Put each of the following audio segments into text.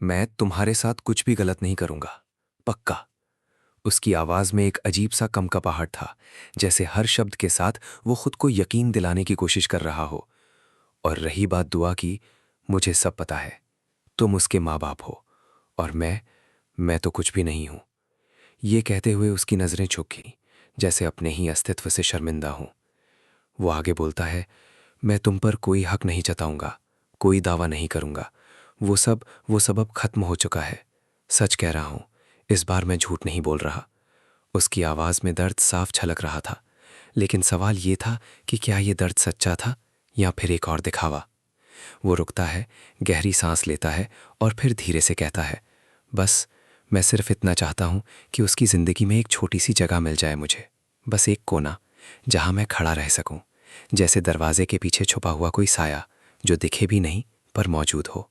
मैं तुम्हारे साथ कुछ भी गलत नहीं करूंगा, पक्का। उसकी आवाज में एक अजीब सा कमकपाहट था, जैसे हर शब्द के साथ वो खुद को यकीन दिलाने की कोशिश कर रहा हो। और रही बात दुआ की, मुझे सब पता है। तुम उसके माँ बाप हो और मैं तो कुछ भी नहीं हूं। ये कहते हुए उसकी नजरें झुक गईं, जैसे अपने ही अस्तित्व से शर्मिंदा हूं। वो आगे बोलता है, मैं तुम पर कोई हक नहीं जताऊंगा, कोई दावा नहीं करूंगा। वो सब अब खत्म हो चुका है। सच कह रहा हूं, इस बार मैं झूठ नहीं बोल रहा। उसकी आवाज में दर्द साफ छलक रहा था, लेकिन सवाल ये था कि क्या ये दर्द सच्चा था या फिर एक और दिखावा। वो रुकता है, गहरी सांस लेता है और फिर धीरे से कहता है, बस मैं सिर्फ इतना चाहता हूं कि उसकी जिंदगी में एक छोटी सी जगह मिल जाए मुझे। बस एक कोना, जहां मैं खड़ा रह सकूं, जैसे दरवाजे के पीछे छुपा हुआ कोई साया, जो दिखे भी नहीं पर मौजूद हो।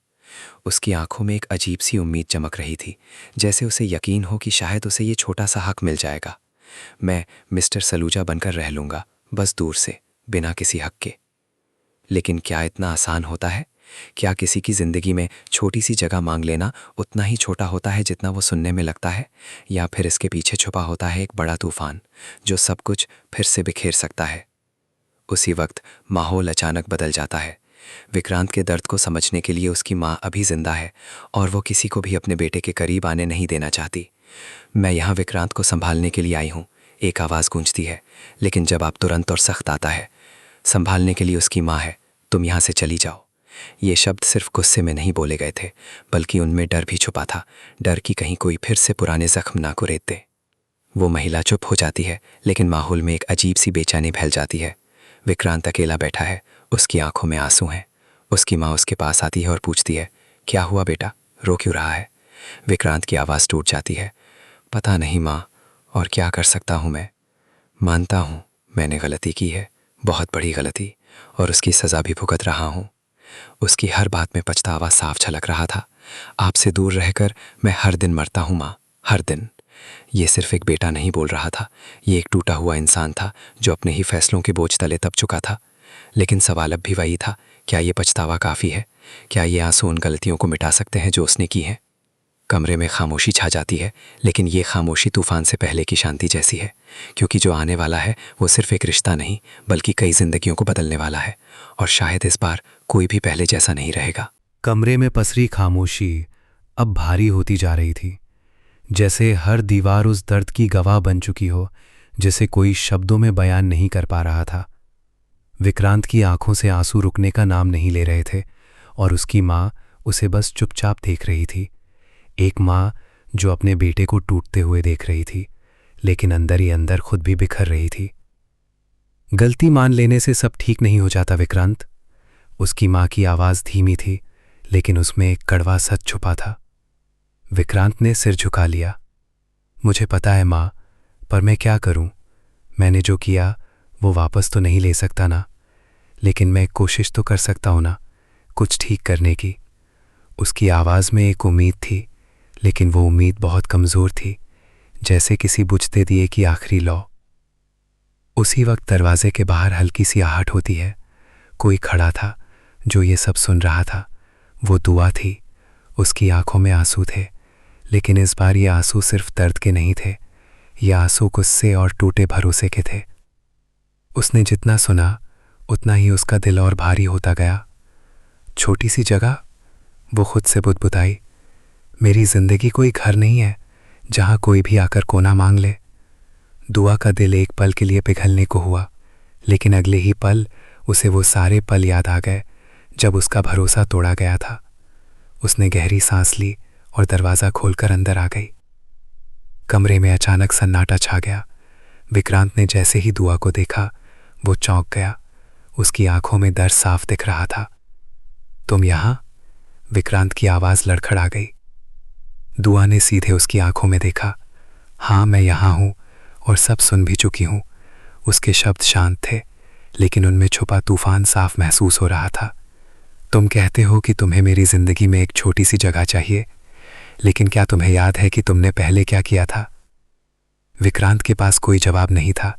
उसकी आंखों में एक अजीब सी उम्मीद चमक रही थी, जैसे उसे यकीन हो कि शायद उसे ये छोटा सा हक मिल जाएगा। मैं मिस्टर सलूजा बनकर रह लूंगा, बस दूर से, बिना किसी हक के। लेकिन क्या इतना आसान होता है? क्या किसी की जिंदगी में छोटी सी जगह मांग लेना उतना ही छोटा होता है जितना वो सुनने में लगता है? या फिर इसके पीछे छुपा होता है एक बड़ा तूफान, जो सब कुछ फिर से बिखेर सकता है? उसी वक्त माहौल अचानक बदल जाता है। विक्रांत के दर्द को समझने के लिए उसकी माँ अभी जिंदा है और वो किसी को भी अपने बेटे के करीब आने नहीं देना चाहती। मैं यहाँ विक्रांत को संभालने के लिए आई हूँ, एक आवाज़ गूंजती है, लेकिन जवाब तुरंत और सख्त आता है। संभालने के लिए उसकी माँ है, तुम यहाँ से चली जाओ। ये शब्द सिर्फ गुस्से में नहीं बोले गए थे, बल्कि उनमें डर भी छुपा था, डर कि कहीं कोई फिर से पुराने जख्म ना कुरेद दे। वो महिला चुप हो जाती है, लेकिन माहौल में एक अजीब सी बेचैनी फैल जाती है। विक्रांत अकेला बैठा है, उसकी आंखों में आंसू हैं। उसकी माँ उसके पास आती है और पूछती है, क्या हुआ बेटा, रो क्यों रहा है? विक्रांत की आवाज़ टूट जाती है, पता नहीं माँ, और क्या कर सकता हूँ मैं। मानता हूँ मैंने गलती की है, बहुत बड़ी गलती, और उसकी सज़ा भी भुगत रहा हूँ। उसकी हर बात में पछतावा साफ झलक रहा था। आपसे दूर रहकर मैं हर दिन मरता हूँ माँ, हर दिन। ये सिर्फ एक बेटा नहीं बोल रहा था, ये एक टूटा हुआ इंसान था जो अपने ही फैसलों के बोझ तले दब चुका था। लेकिन सवाल अब भी वही था, क्या ये पछतावा काफ़ी है? क्या ये आंसू उन गलतियों को मिटा सकते हैं जो उसने की हैं? कमरे में खामोशी छा जाती है, लेकिन ये खामोशी तूफान से पहले की शांति जैसी है, क्योंकि जो आने वाला है वो सिर्फ एक रिश्ता नहीं, बल्कि कई जिंदगियों को बदलने वाला है। और शायद इस बार कोई भी पहले जैसा नहीं रहेगा। कमरे में पसरी खामोशी अब भारी होती जा रही थी, जैसे हर दीवार उस दर्द की गवाह बन चुकी हो जिसे कोई शब्दों में बयान नहीं कर पा रहा था। विक्रांत की आंखों से आंसू रुकने का नाम नहीं ले रहे थे और उसकी माँ उसे बस चुपचाप देख रही थी। एक माँ जो अपने बेटे को टूटते हुए देख रही थी, लेकिन अंदर ही अंदर खुद भी बिखर रही थी। गलती मान लेने से सब ठीक नहीं हो जाता विक्रांत। उसकी माँ की आवाज़ धीमी थी, लेकिन उसमें एक कड़वा सच छुपा था। विक्रांत ने सिर झुका लिया। मुझे पता है माँ, पर मैं क्या करूं? मैंने जो किया वो वापस तो नहीं ले सकता ना, लेकिन मैं कोशिश तो कर सकता हूं ना, कुछ ठीक करने की। उसकी आवाज़ में एक उम्मीद थी, लेकिन वो उम्मीद बहुत कमज़ोर थी, जैसे किसी बुझते दिए की आखिरी लौ। उसी वक्त दरवाजे के बाहर हल्की सी आहट होती है। कोई खड़ा था जो ये सब सुन रहा था। वो दुआ थी, उसकी आंखों में आंसू थे, लेकिन इस बार ये आंसू सिर्फ दर्द के नहीं थे, ये आंसू गुस्से और टूटे भरोसे के थे। उसने जितना सुना उतना ही उसका दिल और भारी होता गया। छोटी सी जगह, वो खुद से बुदबुदाई, मेरी जिंदगी कोई घर नहीं है जहां कोई भी आकर कोना मांग ले। दुआ का दिल एक पल के लिए पिघलने को हुआ, लेकिन अगले ही पल उसे वो सारे पल याद आ गए जब उसका भरोसा तोड़ा गया था। उसने गहरी सांस ली और दरवाज़ा खोलकर अंदर आ गई। कमरे में अचानक सन्नाटा छा गया। विक्रांत ने जैसे ही दुआ को देखा, वो चौंक गया। उसकी आंखों में डर साफ दिख रहा था। तुम यहाँ? विक्रांत की आवाज़ लड़खड़ा गई। दुआ ने सीधे उसकी आंखों में देखा। हाँ, मैं यहाँ हूँ और सब सुन भी चुकी हूँ। उसके शब्द शांत थे, लेकिन उनमें छुपा तूफान साफ महसूस हो रहा था। तुम कहते हो कि तुम्हें मेरी जिंदगी में एक छोटी सी जगह चाहिए, लेकिन क्या तुम्हें याद है कि तुमने पहले क्या किया था? विक्रांत के पास कोई जवाब नहीं था,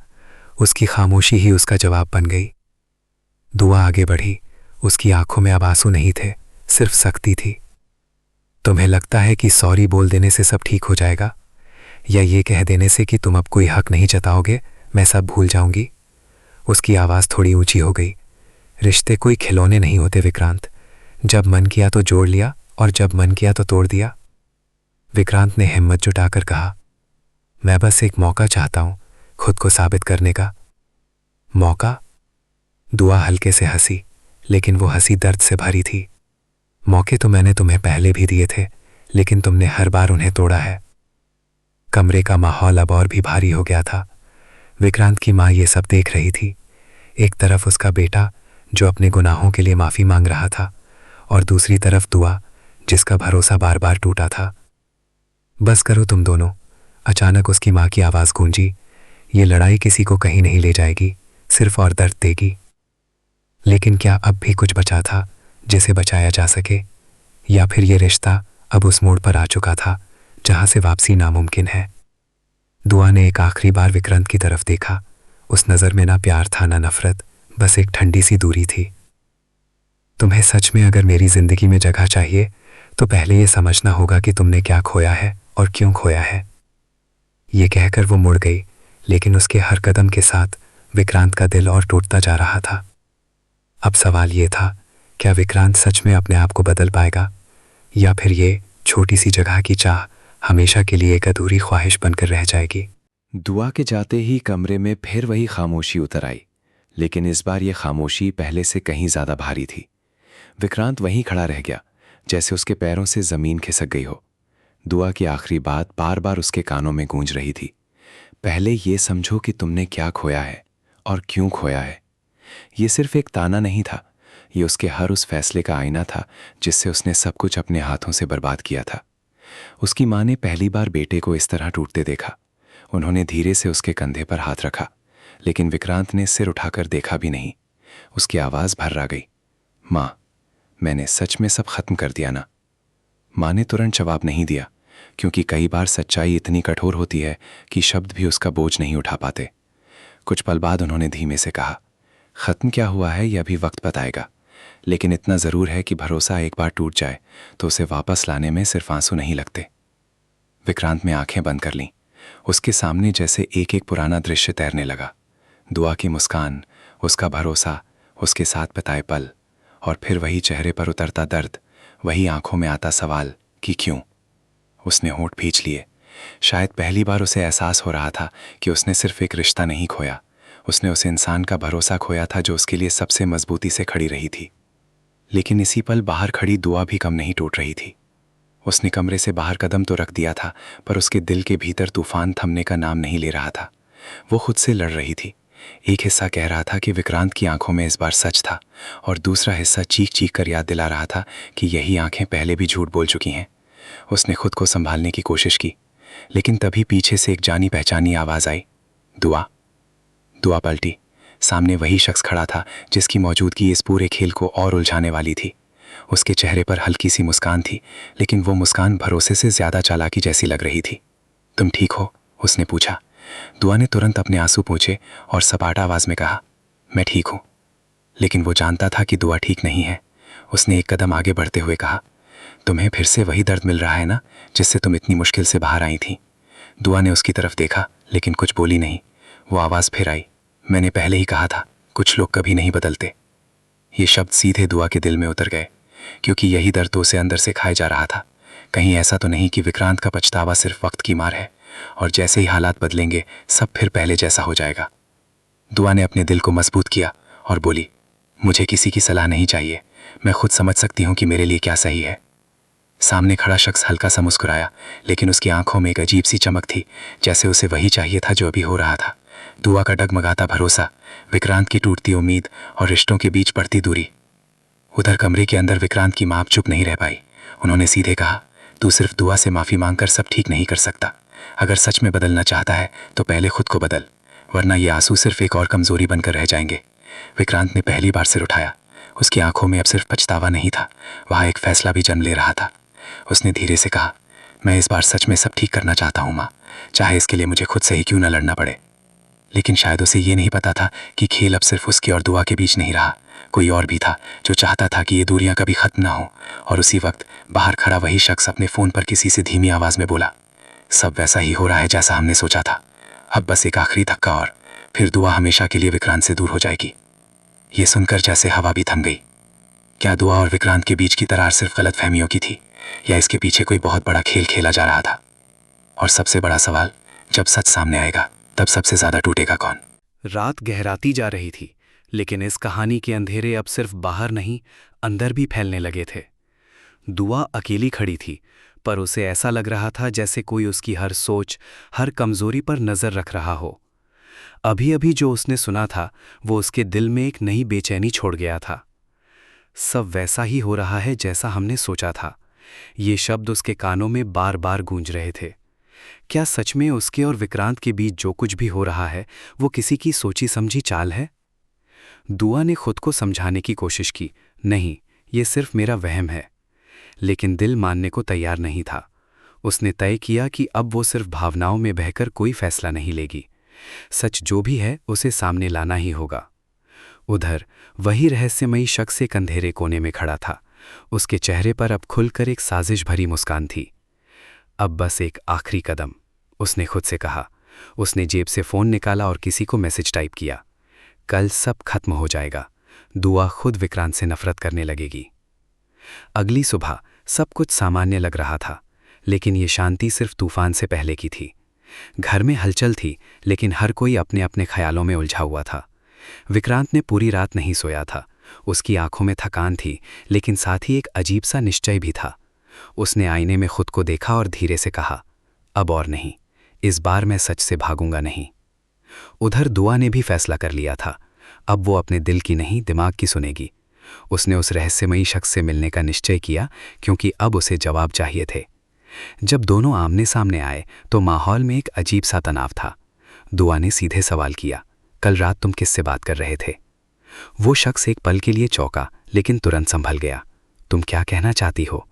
उसकी खामोशी ही उसका जवाब बन गई। दुआ आगे बढ़ी। उसकी आंखों में अब आंसू नहीं थे, सिर्फ सख्ती थी। तुम्हें लगता है कि सॉरी बोल देने से सब ठीक हो जाएगा, या ये कह देने से कि तुम अब कोई हक नहीं जताओगे मैं सब भूल जाऊंगी? उसकी आवाज़ थोड़ी ऊंची हो गई। रिश्ते कोई खिलौने नहीं होते विक्रांत। जब मन किया तो जोड़ लिया और जब मन किया तो तोड़ दिया। विक्रांत ने हिम्मत जुटाकर कहा, मैं बस एक मौका चाहता हूं खुद को साबित करने का। मौका? दुआ हल्के से हंसी, लेकिन वो हंसी दर्द से भरी थी। मौके तो मैंने तुम्हें पहले भी दिए थे, लेकिन तुमने हर बार उन्हें तोड़ा है। कमरे का माहौल अब और भी भारी हो गया था। विक्रांत की माँ ये सब देख रही थी। एक तरफ उसका बेटा जो अपने गुनाहों के लिए माफ़ी मांग रहा था, और दूसरी तरफ दुआ जिसका भरोसा बार बार टूटा था। बस करो तुम दोनों, अचानक उसकी माँ की आवाज़ गूंजी। ये लड़ाई किसी को कहीं नहीं ले जाएगी, सिर्फ और दर्द देगी। लेकिन क्या अब भी कुछ बचा था जिसे बचाया जा सके, या फिर ये रिश्ता अब उस मोड़ पर आ चुका था जहां से वापसी नामुमकिन है? दुआ ने एक आखिरी बार विक्रांत की तरफ देखा। उस नज़र में ना प्यार था ना नफरत, बस एक ठंडी सी दूरी थी। तुम्हें सच में अगर मेरी जिंदगी में जगह चाहिए तो पहले ये समझना होगा कि तुमने क्या खोया है और क्यों खोया है। ये कहकर वो मुड़ गई, लेकिन उसके हर कदम के साथ विक्रांत का दिल और टूटता जा रहा था। अब सवाल ये था, क्या विक्रांत सच में अपने आप को बदल पाएगा, या फिर ये छोटी सी जगह की चाह हमेशा के लिए एक अधूरी ख्वाहिश बनकर रह जाएगी? दुआ के जाते ही कमरे में फिर वही खामोशी उतर आई, लेकिन इस बार ये खामोशी पहले से कहीं ज्यादा भारी थी। विक्रांत वहीं खड़ा रह गया, जैसे उसके पैरों से जमीन खिसक गई हो। दुआ की आखिरी बात बार बार उसके कानों में गूंज रही थी, पहले ये समझो कि तुमने क्या खोया है और क्यों खोया है। ये सिर्फ एक ताना नहीं था, ये उसके हर उस फैसले का आईना था जिससे उसने सब कुछ अपने हाथों से बर्बाद किया था। उसकी माँ ने पहली बार बेटे को इस तरह टूटते देखा। उन्होंने धीरे से उसके कंधे पर हाथ रखा, लेकिन विक्रांत ने सिर उठाकर देखा भी नहीं। उसकी आवाज़ भर्रा गई, माँ, मैंने सच में सब खत्म कर दिया ना? माँ ने तुरंत जवाब नहीं दिया, क्योंकि कई बार सच्चाई इतनी कठोर होती है कि शब्द भी उसका बोझ नहीं उठा पाते। कुछ पल बाद उन्होंने धीमे से कहा, खत्म क्या हुआ है यह भी वक्त बताएगा, लेकिन इतना ज़रूर है कि भरोसा एक बार टूट जाए तो उसे वापस लाने में सिर्फ आंसू नहीं लगते। विक्रांत ने आंखें बंद कर लीं। उसके सामने जैसे एक एक पुराना दृश्य तैरने लगा। दुआ की मुस्कान, उसका भरोसा, उसके साथ बिताए पल, और फिर वही चेहरे पर उतरता दर्द, वही आंखों में आता सवाल कि क्यों। उसने होंठ भींच लिए। शायद पहली बार उसे एहसास हो रहा था कि उसने सिर्फ एक रिश्ता नहीं खोया, उसने उस इंसान का भरोसा खोया था जो उसके लिए सबसे मजबूती से खड़ी रही थी। लेकिन इसी पल बाहर खड़ी दुआ भी कम नहीं टूट रही थी। उसने कमरे से बाहर कदम तो रख दिया था, पर उसके दिल के भीतर तूफान थमने का नाम नहीं ले रहा था। वो खुद से लड़ रही थी। एक हिस्सा कह रहा था कि विक्रांत की आंखों में इस बार सच था, और दूसरा हिस्सा चीख चीख कर याद दिला रहा था कि यही आंखें पहले भी झूठ बोल चुकी हैं। उसने खुद को संभालने की कोशिश की, लेकिन तभी पीछे से एक जानी पहचानी आवाज़ आई, दुआ। दुआ पलटी। सामने वही शख्स खड़ा था जिसकी मौजूदगी इस पूरे खेल को और उलझाने वाली थी। उसके चेहरे पर हल्की सी मुस्कान थी, लेकिन वो मुस्कान भरोसे से ज़्यादा चालाकी जैसी लग रही थी। तुम ठीक हो? उसने पूछा। दुआ ने तुरंत अपने आंसू पोंछे और सपाट आवाज़ में कहा, मैं ठीक हूँ। लेकिन वो जानता था कि दुआ ठीक नहीं है। उसने एक कदम आगे बढ़ते हुए कहा, तुम्हें फिर से वही दर्द मिल रहा है ना, जिससे तुम इतनी मुश्किल से बाहर आई थी? दुआ ने उसकी तरफ देखा, लेकिन कुछ बोली नहीं। वो आवाज़ फिर आई, मैंने पहले ही कहा था, कुछ लोग कभी नहीं बदलते। ये शब्द सीधे दुआ के दिल में उतर गए, क्योंकि यही दर्द तो उसे अंदर से खाए जा रहा था। कहीं ऐसा तो नहीं कि विक्रांत का पछतावा सिर्फ वक्त की मार है, और जैसे ही हालात बदलेंगे सब फिर पहले जैसा हो जाएगा। दुआ ने अपने दिल को मजबूत किया और बोली, मुझे किसी की सलाह नहीं चाहिए, मैं खुद समझ सकती हूँ कि मेरे लिए क्या सही है। सामने खड़ा शख्स हल्का सा मुस्कुराया, लेकिन उसकी आंखों में एक अजीब सी चमक थी, जैसे उसे वही चाहिए था जो अभी हो रहा था। दुआ का डगमगाता भरोसा, विक्रांत की टूटती उम्मीद और रिश्तों के बीच बढ़ती दूरी। उधर कमरे के अंदर विक्रांत की माँ चुप नहीं रह पाई। उन्होंने सीधे कहा, तू सिर्फ दुआ से माफ़ी मांगकर सब ठीक नहीं कर सकता। अगर सच में बदलना चाहता है तो पहले खुद को बदल, वरना ये आंसू सिर्फ एक और कमजोरी बनकर रह जाएंगे। विक्रांत ने पहली बार सिर उठाया। उसकी आंखों में अब सिर्फ पछतावा नहीं था, वहाँ एक फैसला भी जन्म ले रहा था। उसने धीरे से कहा, मैं इस बार सच में सब ठीक करना चाहता हूँ माँ, चाहे इसके लिए मुझे खुद से ही क्यों न लड़ना पड़े। लेकिन शायद उसे ये नहीं पता था कि खेल अब सिर्फ उसकी और दुआ के बीच नहीं रहा। कोई और भी था जो चाहता था कि ये दूरियां कभी खत्म ना हो। और उसी वक्त बाहर खड़ा वही शख्स अपने फ़ोन पर किसी से धीमी आवाज़ में बोला, सब वैसा ही हो रहा है जैसा हमने सोचा था। अब बस एक आखिरी धक्का और फिर दुआ हमेशा के लिए विक्रांत से दूर हो जाएगी। ये सुनकर जैसे हवा भी थम गई। क्या दुआ और विक्रांत के बीच की दरार सिर्फ गलतफहमियों की थी, या इसके पीछे कोई बहुत बड़ा खेल खेला जा रहा था? और सबसे बड़ा सवाल, जब सच सामने आएगा तब सबसे ज्यादा टूटेगा कौन? रात गहराती जा रही थी, लेकिन इस कहानी के अंधेरे अब सिर्फ बाहर नहीं, अंदर भी फैलने लगे थे। दुआ अकेली खड़ी थी, पर उसे ऐसा लग रहा था जैसे कोई उसकी हर सोच, हर कमजोरी पर नजर रख रहा हो। अभी अभी जो उसने सुना था, वो उसके दिल में एक नई बेचैनी छोड़ गया था। सब वैसा ही हो रहा है जैसा हमने सोचा था। ये शब्द उसके कानों में बार बार गूंज रहे थे। क्या सच में उसके और विक्रांत के बीच जो कुछ भी हो रहा है, वो किसी की सोची समझी चाल है? दुआ ने खुद को समझाने की कोशिश की, नहीं, ये सिर्फ मेरा वहम है। लेकिन दिल मानने को तैयार नहीं था। उसने तय किया कि अब वो सिर्फ भावनाओं में बहकर कोई फैसला नहीं लेगी। सच जो भी है उसे सामने लाना ही होगा। उधर वही रहस्यमयी शख्स एक अंधेरे कोने में खड़ा था। उसके चेहरे पर अब खुलकर एक साजिश भरी मुस्कान थी। अब बस एक आखिरी कदम, उसने खुद से कहा। उसने जेब से फ़ोन निकाला और किसी को मैसेज टाइप किया। कल सब खत्म हो जाएगा। दुआ खुद विक्रांत से नफरत करने लगेगी। अगली सुबह सब कुछ सामान्य लग रहा था, लेकिन ये शांति सिर्फ तूफान से पहले की थी। घर में हलचल थी, लेकिन हर कोई अपने अपने ख्यालों में उलझा हुआ था। विक्रांत ने पूरी रात नहीं सोया था। उसकी आंखों में थकान थी, लेकिन साथ ही एक अजीब सा निश्चय भी था। उसने आईने में खुद को देखा और धीरे से कहा, अब और नहीं, इस बार मैं सच से भागूंगा नहीं। उधर दुआ ने भी फैसला कर लिया था। अब वो अपने दिल की नहीं, दिमाग की सुनेगी। उसने उस रहस्यमयी शख्स से मिलने का निश्चय किया, क्योंकि अब उसे जवाब चाहिए थे। जब दोनों आमने सामने आए तो माहौल में एक अजीब सा तनाव था। दुआ ने सीधे सवाल किया, कल रात तुम किससे बात कर रहे थे? वो शख्स एक पल के लिए चौंका, लेकिन तुरंत संभल गया। तुम क्या कहना चाहती हो?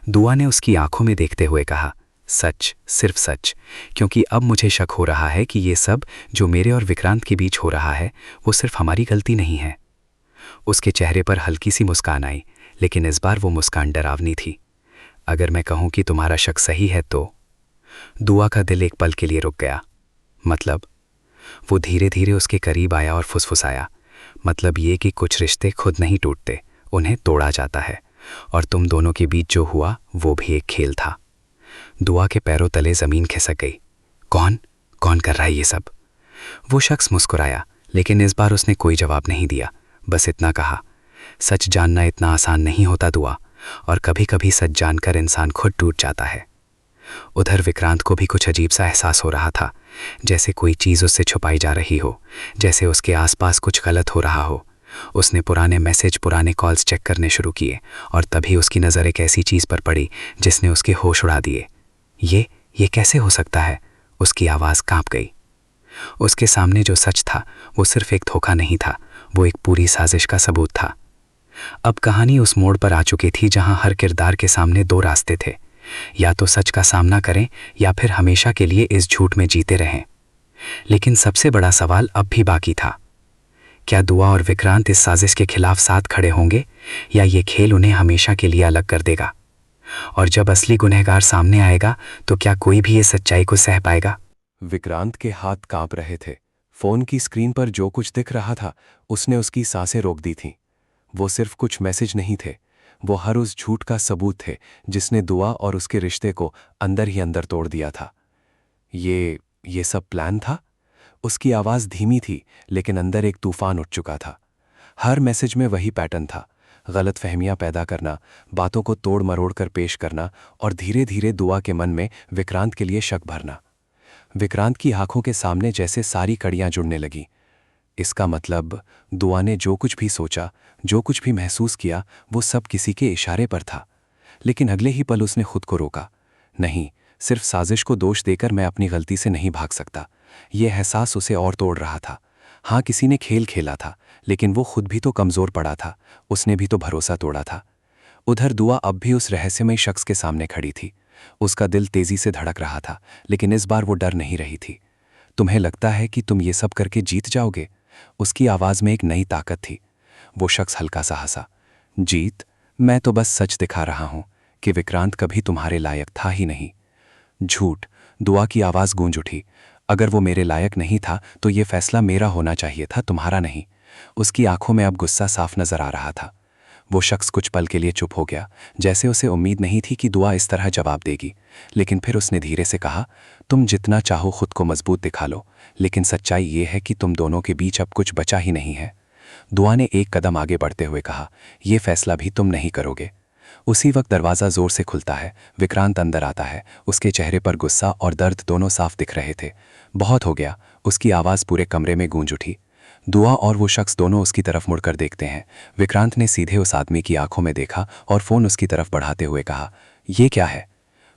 दुआ ने उसकी आंखों में देखते हुए कहा, सच, सिर्फ सच, क्योंकि अब मुझे शक हो रहा है कि ये सब जो मेरे और विक्रांत के बीच हो रहा है, वो सिर्फ हमारी गलती नहीं है। उसके चेहरे पर हल्की सी मुस्कान आई, लेकिन इस बार वो मुस्कान डरावनी थी। अगर मैं कहूं कि तुम्हारा शक सही है तो? दुआ का दिल एक पल के लिए रुक गया। मतलब? वो धीरे धीरे उसके करीब आया और फुसफुसाया, मतलब ये कि कुछ रिश्ते खुद नहीं टूटते, उन्हें तोड़ा जाता है, और तुम दोनों के बीच जो हुआ वो भी एक खेल था। दुआ के पैरों तले जमीन खिसक गई। कौन कौन कर रहा है ये सब? वो शख्स मुस्कुराया, लेकिन इस बार उसने कोई जवाब नहीं दिया। बस इतना कहा, सच जानना इतना आसान नहीं होता दुआ, और कभी कभी सच जानकर इंसान खुद टूट जाता है। उधर विक्रांत को भी कुछ अजीब सा एहसास हो रहा था, जैसे कोई चीज़ उससे छुपाई जा रही हो, जैसे उसके आसपास कुछ गलत हो रहा हो। उसने पुराने मैसेज, पुराने कॉल्स चेक करने शुरू किए, और तभी उसकी नज़र एक ऐसी चीज़ पर पड़ी जिसने उसके होश उड़ा दिए। ये कैसे हो सकता है? उसकी आवाज़ कांप गई। उसके सामने जो सच था वो सिर्फ एक धोखा नहीं था, वो एक पूरी साजिश का सबूत था। अब कहानी उस मोड़ पर आ चुकी थी जहां हर किरदार के सामने दो रास्ते थे, या तो सच का सामना करें या फिर हमेशा के लिए इस झूठ में जीते रहें। लेकिन सबसे बड़ा सवाल अब भी बाकी था। क्या दुआ और विक्रांत इस साजिश के खिलाफ साथ खड़े होंगे, या ये खेल उन्हें हमेशा के लिए अलग कर देगा? और जब असली गुनहगार सामने आएगा तो क्या कोई भी इस सच्चाई को सह पाएगा? विक्रांत के हाथ कांप रहे थे। फोन की स्क्रीन पर जो कुछ दिख रहा था उसने उसकी सांसें रोक दी थीं। वो सिर्फ कुछ मैसेज नहीं थे, वो हर उस झूठ का सबूत थे जिसने दुआ और उसके रिश्ते को अंदर ही अंदर तोड़ दिया था। ये सब प्लान था? उसकी आवाज़ धीमी थी, लेकिन अंदर एक तूफान उठ चुका था। हर मैसेज में वही पैटर्न था, गलतफहमियां पैदा करना, बातों को तोड़ मरोड़ कर पेश करना, और धीरे धीरे दुआ के मन में विक्रांत के लिए शक भरना। विक्रांत की आंखों के सामने जैसे सारी कड़ियां जुड़ने लगीं। इसका मतलब दुआ ने जो कुछ भी सोचा, जो कुछ भी महसूस किया, वो सब किसी के इशारे पर था। लेकिन अगले ही पल उसने खुद को रोका। नहीं, सिर्फ साजिश को दोष देकर मैं अपनी गलती से नहीं भाग सकता। यह एहसास उसे और तोड़ रहा था। हाँ, किसी ने खेल खेला था, लेकिन वो खुद भी तो कमज़ोर पड़ा था, उसने भी तो भरोसा तोड़ा था। उधर दुआ अब भी उस रहस्यमय शख्स के सामने खड़ी थी। उसका दिल तेजी से धड़क रहा था, लेकिन इस बार वो डर नहीं रही थी। तुम्हें लगता है कि तुम ये सब करके जीत जाओगे? उसकी आवाज़ में एक नई ताकत थी। वो शख्स हल्का सा हंसा। जीत? मैं तो बस सच दिखा रहा हूं कि विक्रांत कभी तुम्हारे लायक था ही नहीं। झूठ। दुआ की आवाज़ गूंज उठी। अगर वो मेरे लायक नहीं था तो ये फैसला मेरा होना चाहिए था, तुम्हारा नहीं। उसकी आंखों में अब गुस्सा साफ नजर आ रहा था। वो शख्स कुछ पल के लिए चुप हो गया, जैसे उसे उम्मीद नहीं थी कि दुआ इस तरह जवाब देगी। लेकिन फिर उसने धीरे से कहा, तुम जितना चाहो खुद को मजबूत दिखा लो, लेकिन सच्चाई ये है कि तुम दोनों के बीच अब कुछ बचा ही नहीं है। दुआ ने एक कदम आगे बढ़ते हुए कहा, यह फैसला भी तुम नहीं करोगे। उसी वक्त दरवाज़ा जोर से खुलता है। विक्रांत अंदर आता है। उसके चेहरे पर गुस्सा और दर्द दोनों साफ दिख रहे थे। बहुत हो गया, उसकी आवाज़ पूरे कमरे में गूंज उठी। दुआ और वो शख्स दोनों उसकी तरफ मुड़कर देखते हैं। विक्रांत ने सीधे उस आदमी की आंखों में देखा और फ़ोन उसकी तरफ बढ़ाते हुए कहा, ये क्या है?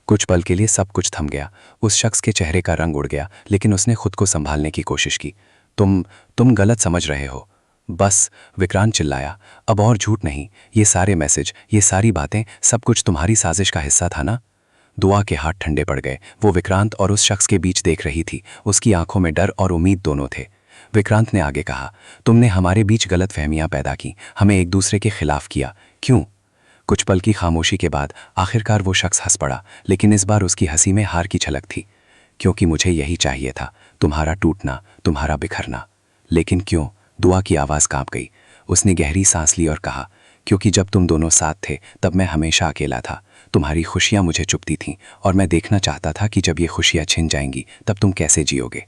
कुछ पल के लिए सब कुछ थम गया। उस शख्स के चेहरे का रंग उड़ गया, लेकिन उसने खुद को संभालने की कोशिश की। तुम गलत समझ रहे हो। बस, विक्रांत चिल्लाया, अब और झूठ नहीं। ये सारे मैसेज, ये सारी बातें, सब कुछ तुम्हारी साजिश का हिस्सा था ना? दुआ के हाथ ठंडे पड़ गए। वो विक्रांत और उस शख्स के बीच देख रही थी। उसकी आंखों में डर और उम्मीद दोनों थे। विक्रांत ने आगे कहा, तुमने हमारे बीच गलतफहमियां पैदा की, हमें एक दूसरे के खिलाफ किया। क्यों? कुछ पल की खामोशी के बाद आखिरकार वो शख्स हंस पड़ा, लेकिन इस बार उसकी हंसी में हार की झलक थी। क्योंकि मुझे यही चाहिए था, तुम्हारा टूटना, तुम्हारा बिखरना। लेकिन क्यों? दुआ की आवाज़ कांप गई। उसने गहरी सांस ली और कहा, क्योंकि जब तुम दोनों साथ थे तब मैं हमेशा अकेला था। तुम्हारी खुशियां मुझे चुभती थीं और मैं देखना चाहता था कि जब ये खुशियां छिन जाएंगी तब तुम कैसे जियोगे।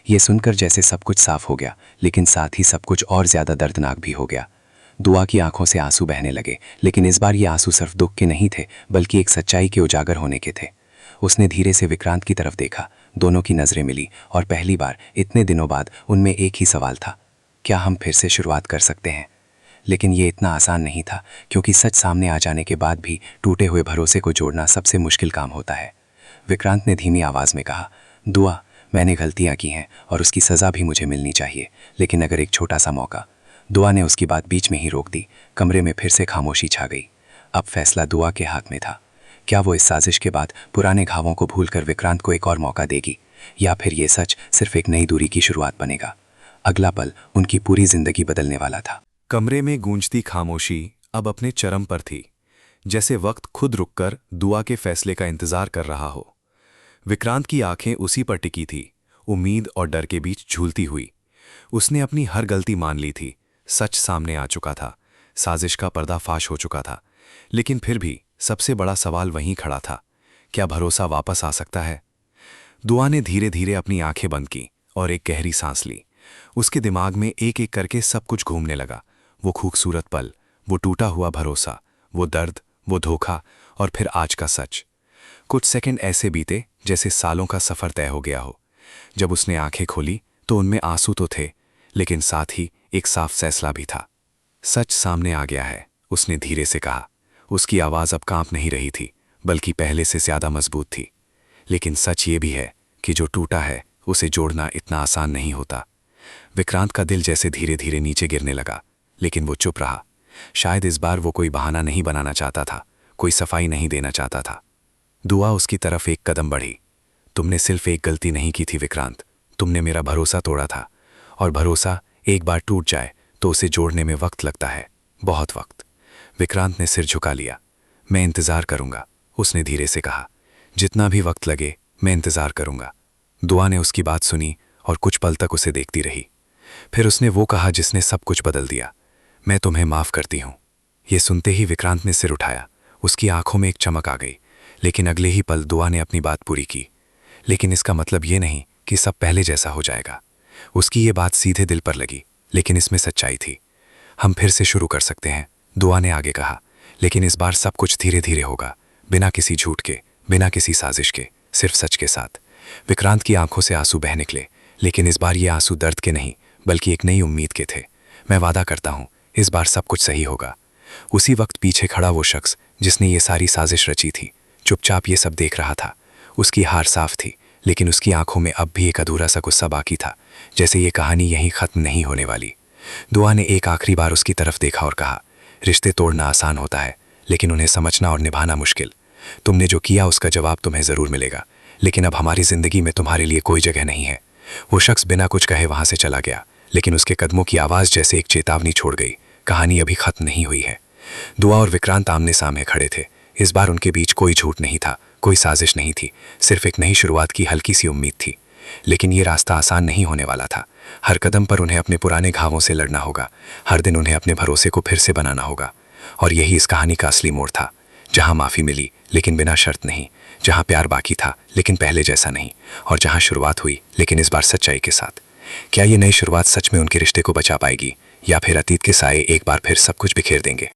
ये सुनकर जैसे सब कुछ साफ हो गया, लेकिन साथ ही सब कुछ और ज़्यादा दर्दनाक भी हो गया। दुआ की आंखों से आंसू बहने लगे, लेकिन इस बार ये आंसू सिर्फ दुख के नहीं थे, बल्कि एक सच्चाई के उजागर होने के थे। उसने धीरे से विक्रांत की तरफ देखा। दोनों की नज़रें मिली और पहली बार इतने दिनों बाद उनमें एक ही सवाल था, क्या हम फिर से शुरुआत कर सकते हैं? लेकिन ये इतना आसान नहीं था, क्योंकि सच सामने आ जाने के बाद भी टूटे हुए भरोसे को जोड़ना सबसे मुश्किल काम होता है। विक्रांत ने धीमी आवाज़ में कहा, दुआ, मैंने गलतियां की हैं और उसकी सज़ा भी मुझे मिलनी चाहिए, लेकिन अगर एक छोटा सा मौका। दुआ ने उसकी बात बीच में ही रोक दी। कमरे में फिर से खामोशी छा गई। अब फैसला दुआ के हाथ में था। क्या वो इस साजिश के बाद पुराने घावों को भूलकर विक्रांत को एक और मौका देगी, या फिर ये सच सिर्फ एक नई दूरी की शुरुआत बनेगा? अगला पल उनकी पूरी जिंदगी बदलने वाला था। कमरे में गूंजती खामोशी अब अपने चरम पर थी, जैसे वक्त खुद रुककर दुआ के फैसले का इंतजार कर रहा हो। विक्रांत की आंखें उसी पर टिकी थी, उम्मीद और डर के बीच झूलती हुई। उसने अपनी हर गलती मान ली थी, सच सामने आ चुका था, साजिश का पर्दाफाश हो चुका था। लेकिन फिर भी सबसे बड़ा सवाल वहीं खड़ा था, क्या भरोसा वापस आ सकता है? दुआ ने धीरे धीरे अपनी आंखें बंद की और एक गहरी सांस ली। उसके दिमाग में एक एक करके सब कुछ घूमने लगा। वो खूबसूरत पल, वो टूटा हुआ भरोसा, वो दर्द, वो धोखा, और फिर आज का सच। कुछ सेकंड ऐसे बीते जैसे सालों का सफ़र तय हो गया हो। जब उसने आंखें खोली तो उनमें आंसू तो थे, लेकिन साथ ही एक साफ फैसला भी था। सच सामने आ गया है, उसने धीरे से कहा। उसकी आवाज़ अब कांप नहीं रही थी, बल्कि पहले से ज़्यादा मजबूत थी। लेकिन सच ये भी है कि जो टूटा है उसे जोड़ना इतना आसान नहीं होता। विक्रांत का दिल जैसे धीरे धीरे नीचे गिरने लगा, लेकिन वो चुप रहा। शायद इस बार वो कोई बहाना नहीं बनाना चाहता था, कोई सफाई नहीं देना चाहता था। दुआ उसकी तरफ एक कदम बढ़ी। तुमने सिर्फ एक गलती नहीं की थी विक्रांत, तुमने मेरा भरोसा तोड़ा था, और भरोसा एक बार टूट जाए तो उसे जोड़ने में वक्त लगता है, बहुत वक्त। विक्रांत ने सिर झुका लिया। मैं इंतज़ार करूंगा, उसने धीरे से कहा। जितना भी वक्त लगे मैं इंतज़ार करूंगा। दुआ ने उसकी बात सुनी और कुछ पल तक उसे देखती रही। फिर उसने वो कहा जिसने सब कुछ बदल दिया, मैं तुम्हें माफ़ करती हूँ। ये सुनते ही विक्रांत ने सिर उठाया। उसकी आंखों में एक चमक आ गई, लेकिन अगले ही पल दुआ ने अपनी बात पूरी की। लेकिन इसका मतलब ये नहीं कि सब पहले जैसा हो जाएगा। उसकी ये बात सीधे दिल पर लगी, लेकिन इसमें सच्चाई थी। हम फिर से शुरू कर सकते हैं, दुआ ने आगे कहा, लेकिन इस बार सब कुछ धीरे धीरे होगा, बिना किसी झूठ के, बिना किसी साजिश के, सिर्फ सच के साथ। विक्रांत की आंखों से आंसू बह निकले, लेकिन इस बार ये आंसू दर्द के नहीं, बल्कि एक नई उम्मीद के थे। मैं वादा करता हूँ, इस बार सब कुछ सही होगा। उसी वक्त पीछे खड़ा वो शख्स जिसने ये सारी साजिश रची थी, चुपचाप ये सब देख रहा था। उसकी हार साफ थी, लेकिन उसकी आंखों में अब भी एक अधूरा सा गुस्सा बाकी था, जैसे ये कहानी यहीं ख़त्म नहीं होने वाली। दुआ ने एक आखिरी बार उसकी तरफ देखा और कहा, रिश्ते तोड़ना आसान होता है, लेकिन उन्हें समझना और निभाना मुश्किल। तुमने जो किया उसका जवाब तुम्हें ज़रूर मिलेगा, लेकिन अब हमारी ज़िंदगी में तुम्हारे लिए कोई जगह नहीं है। वो शख्स बिना कुछ कहे वहां से चला गया, लेकिन उसके कदमों की आवाज़ जैसे एक चेतावनी छोड़ गई। कहानी अभी खत्म नहीं हुई है। दुआ और विक्रांत आमने सामने खड़े थे। इस बार उनके बीच कोई झूठ नहीं था, कोई साजिश नहीं थी, सिर्फ एक नई शुरुआत की हल्की सी उम्मीद थी। लेकिन ये रास्ता आसान नहीं होने वाला था। हर कदम पर उन्हें अपने पुराने घावों से लड़ना होगा, हर दिन उन्हें अपने भरोसे को फिर से बनाना होगा। और यही इस कहानी का असली मोड़ था, जहां माफ़ी मिली लेकिन बिना शर्त नहीं, जहां प्यार बाकी था लेकिन पहले जैसा नहीं, और जहां शुरुआत हुई लेकिन इस बार सच्चाई के साथ। क्या ये नई शुरुआत सच में उनके रिश्ते को बचा पाएगी, या फिर अतीत के साए एक बार फिर सब कुछ बिखेर देंगे?